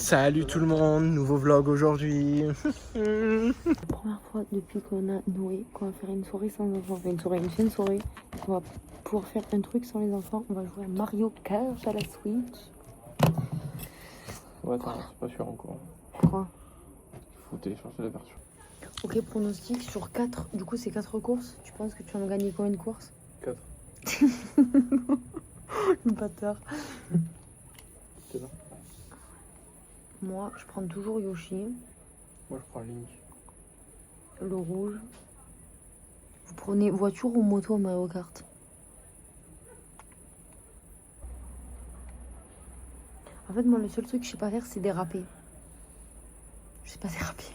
Salut tout le monde, nouveau vlog aujourd'hui. La première fois depuis qu'on a Noé, qu'on va faire une soirée sans enfants, enfin une soirée, une chaîne soirée, on va pouvoir faire un truc sans les enfants, on va jouer à Mario Kart à la Switch. Ouais, attends, c'est pas sûr encore. Quoi? Il faut télécharger la version. Ok, pronostic sur 4, du coup c'est 4 courses, tu penses que tu vas me gagner combien de courses? 4. Le bâtard. C'est là. Moi, je prends toujours Yoshi, Moi je prends Link. le rouge. Vous prenez voiture ou moto à Mario Kart? En fait, moi, le seul truc que je sais pas faire, c'est déraper. Je sais pas déraper.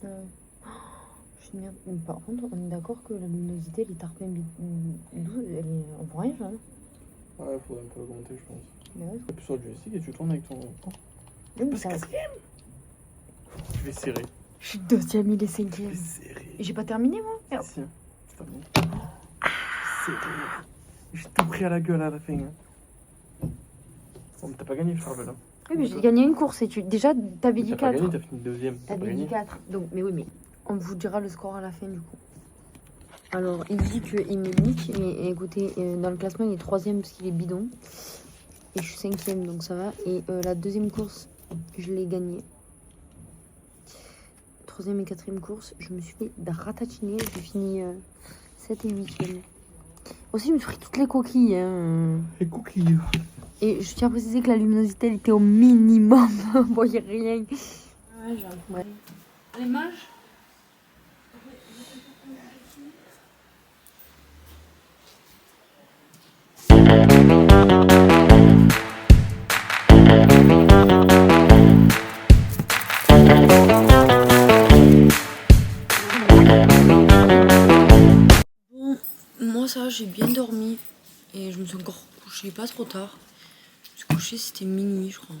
Je suis une merde. Mais par contre, on est d'accord que la luminosité, les tarpins douce, elle est en voyage, hein? Ouais, faudrait un peu augmenter, je pense. Mais ouais, Appuie sur le joystick et tu tournes avec ton. oui, mais ça... Je vais serrer. Je suis deuxième, il est Je cinquième. vais serrer. Et j'ai pas terminé, moi. Merde. Si, c'est terminé. Serré. J'ai tout pris à la gueule à la fin. Hein. Bon, mais t'as pas gagné, Charles, là. Oui, mais j'ai gagné une course et tu... Déjà, t'avais dit T'as pas 4. gagné, t'as fini deuxième. T'as pas T'avais dit gagné. 4. Donc, mais oui, mais on vous dira le score à la fin, du coup. Alors, il dit qu'il me nique, mais écoutez, dans le classement, il est 3ème parce qu'il est bidon. Et je suis 5ème, donc ça va. Et la deuxième course, je l'ai gagnée. 3ème et 4ème course, je me suis fait ratatiner. J'ai fini 7 et 8ème. Aussi, je me suis pris toutes les coquilles. Hein. Les coquilles. Et je tiens à préciser que la luminosité, elle était au minimum. On voyait rien. Ouais. Allez, mange. Bon, moi ça va, j'ai bien dormi. Et je me suis encore couchée pas trop tard. Je me suis couchée, c'était minuit, je crois.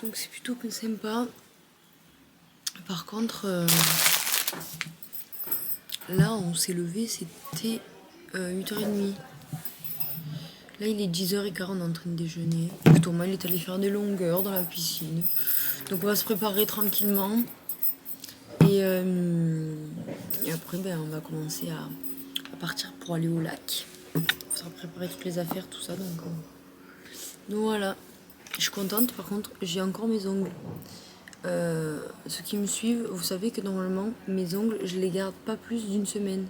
Donc c'est plutôt que sympa. Par contre, là on s'est levé, c'était 8h30. Là il est 10h15, on est en train de déjeuner. Thomas il est allé faire des longueurs dans la piscine. Donc on va se préparer tranquillement. Et après ben, on va commencer à partir pour aller au lac. Il faudra préparer toutes les affaires, tout ça. Donc voilà. Je suis contente, par contre j'ai encore mes ongles. Ceux qui me suivent, vous savez que normalement mes ongles je les garde pas plus d'une semaine.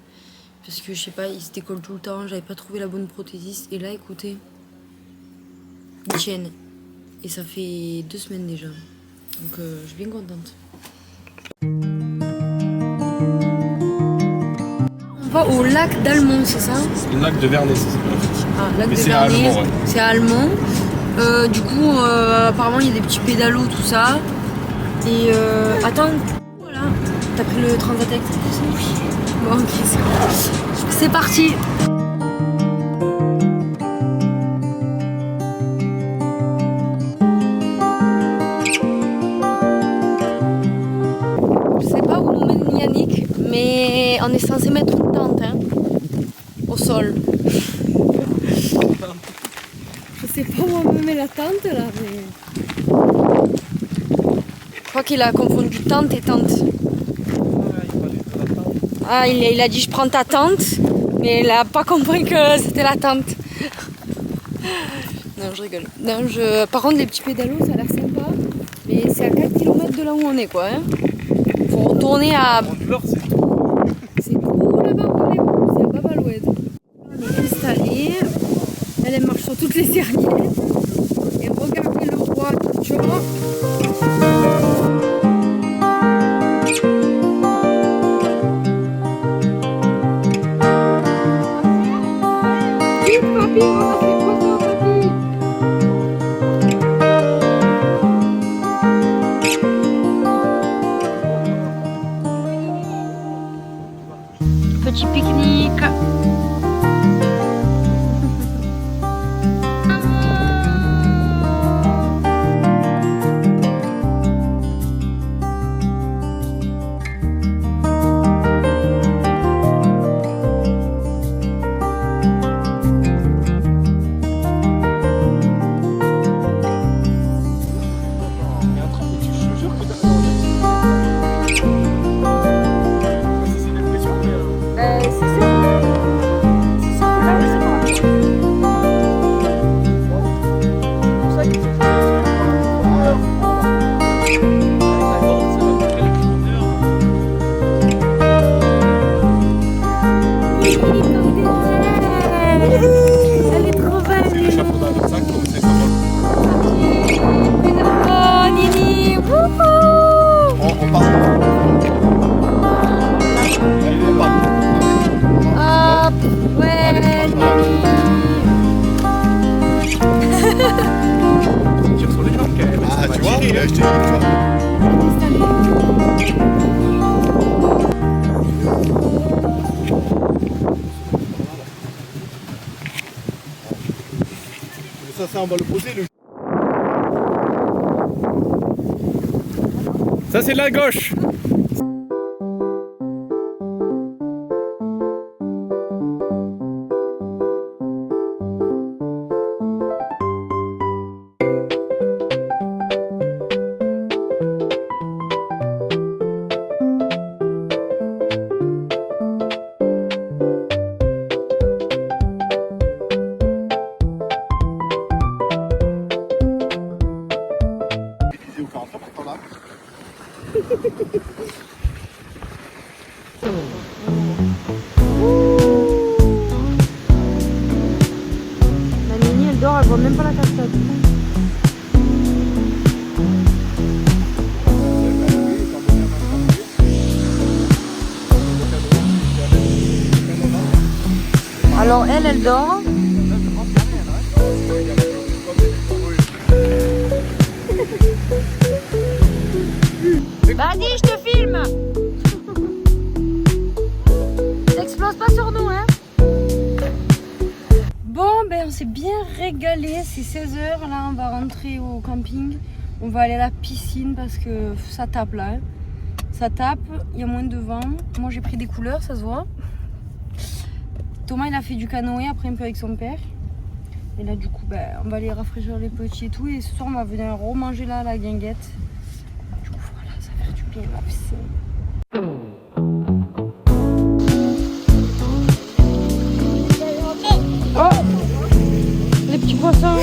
Parce que je sais pas, ils se décollent tout le temps, j'avais pas trouvé la bonne prothésiste. Et là écoutez, ils tiennent. Et ça fait 2 semaines déjà. Donc je suis bien contente. On va au lac d'Almont, c'est ça? Le lac de Vernay, c'est ça. Ah, lac Mais de c'est à Vernay, Almont, ouais. c'est à Almont. Du coup, apparemment, il y a des petits pédalos, tout ça. Et attends, voilà, t'as pris le Transatec? Oui. Bon, ok, c'est parti. Je sais pas où nous mène Yannick, mais on est censé mettre une tente, hein, au sol. Je sais pas où on me met la tente là, mais... Je crois qu'il a confondu tente et tente. Ah, il a dit je prends ta tente, mais il a pas compris que c'était la tente. Non, je rigole. Non, par contre, les petits pédalos, ça a l'air sympa, mais c'est à 4 km de là où on est, quoi. Hein. Faut retourner à... C'est tout là-bas où on est, c'est à Babaloued. On est installé. Elle marche sur toutes les serranières. Et regardez le roi du roi. Vite, papy, on a fait quoi ça, papy? Petit pique-nique. acheté une fois. Ça, on va le poser. Ça, c'est la gauche. La Mini elle dort, elle voit même pas la cascade. Alors elle dort. Vas-y, je te filme. T'exploses pas sur nous, hein. Bon, ben on s'est bien régalé. C'est 16h, là on va rentrer au camping. On va aller à la piscine parce que ça tape là. Hein. Ça tape, il y a moins de vent. Moi j'ai pris des couleurs, ça se voit. Thomas il a fait du canoë après un peu avec son père. Et là du coup ben, on va aller rafraîchir les petits et tout. Et ce soir on va venir remanger là à la guinguette. Du coup voilà, ça va faire du bien la piscine. Oh, les petits poissons.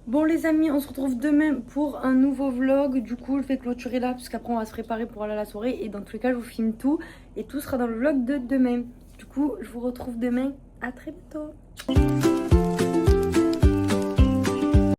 Bon les amis, on se retrouve demain pour un nouveau vlog. Du coup je vais clôturer là parce qu'après on va se préparer pour aller à la soirée. Et dans tous les cas je vous filme tout. Et tout sera dans le vlog de demain. Du coup je vous retrouve demain. À très bientôt.